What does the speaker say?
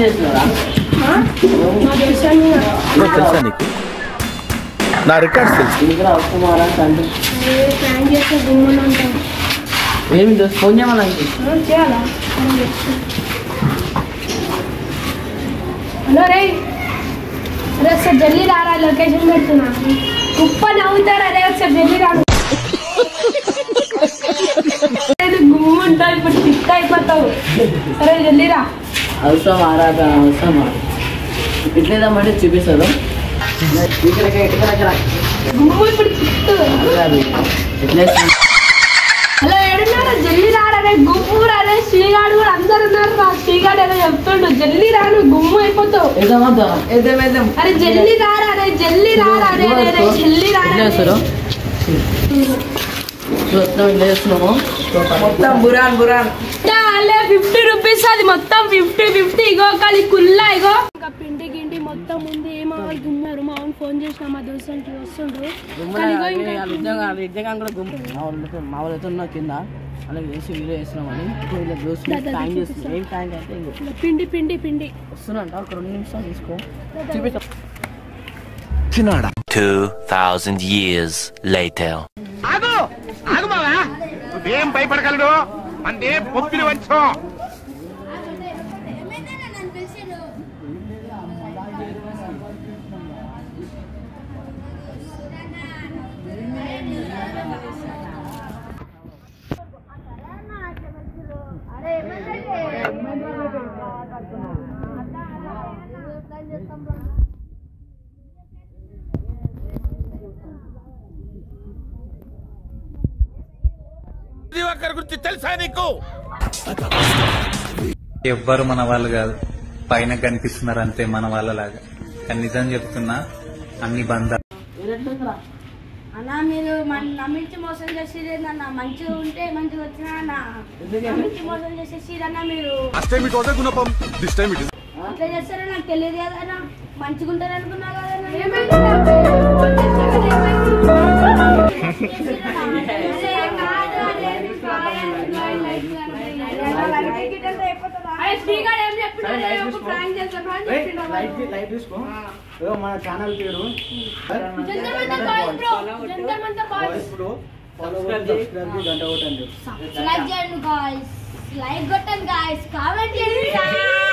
చేస్తున్నారా తెలుసా నీకు నా రికార్డ్స్ తెలుసు ఏమి ఫోన్ చేయమని హలో రే అరే ఒకసారి జల్దీ రారా లొకేషన్ పెడుతున్నా కుప్ప నవ్వుతారు అరే ఒకసారి జల్దీ రాడు గుమ్ము ఉంటావు ఇప్పుడు తిక్క అయిపోతావు సరే జల్దీ రా అవసరం ఆరాధ అవసరమా ఇట్లేదామంటే చూపిస్తారు గుమ్ము ఇప్పుడు తిట్టు హలో ఏడున్నారా జల్దీ రారా రే గుమ్ము రారే శ్రీగాడు కూడా అందరు ఉన్నారు రా శ్రీగాడు ఏదో చెప్తుండు జల్దీ రాను గుమ్ము అయిపోతావు అరే జల్దీ రారా రే జల్దీ రారా రే జల్దీ రారా మొత్తం బురాన్ 50 రూపీస్ అది మొత్తం 50 ఇగో కాలి కుల్లా ఇగో ఇంకా పిండి గిండి మొత్తం ఉంది ఏమో వాళ్ళు గుమ్మారు మా అవును ఫోన్ చేసిన మా దోస్తుకి వస్తుండ్రు మా వాళ్ళతో ఉన్నా కింద అలాగే వేసి వీడియో వేస్తున్నామని పిండి పిండి పిండి వస్తున్నా ఒక 2 నిమిషాలు తీసుకో చూపిస్తా 2000 years later. ఏం భయపడగలడు అంటే పొత్తిని వచ్చాం గురించి తెలుసా నీకు ఎవ్వరు మన వాళ్ళు కాదు పైన కనిపిస్తున్నారు అంతే మన వాళ్ళలాగా కానీ నిజం చెప్తున్నా అన్ని బంధాలు అన్నా మీరు నమ్మించి మోసం చేసేదన్నా మంచిగా ఉంటే మంచిగా వచ్చినా అన్న నమ్మించి మోసం చేసేసిరన్నా మీరు అట్లా చేస్తారో నాకు తెలియదు కదన్నా మంచిగా ఉంటారు అనుకున్నా కదన్నా మన ఛానల్ పేరు లైక్ కొట్టండి గాయ్స్ కామెంట్ చేయండి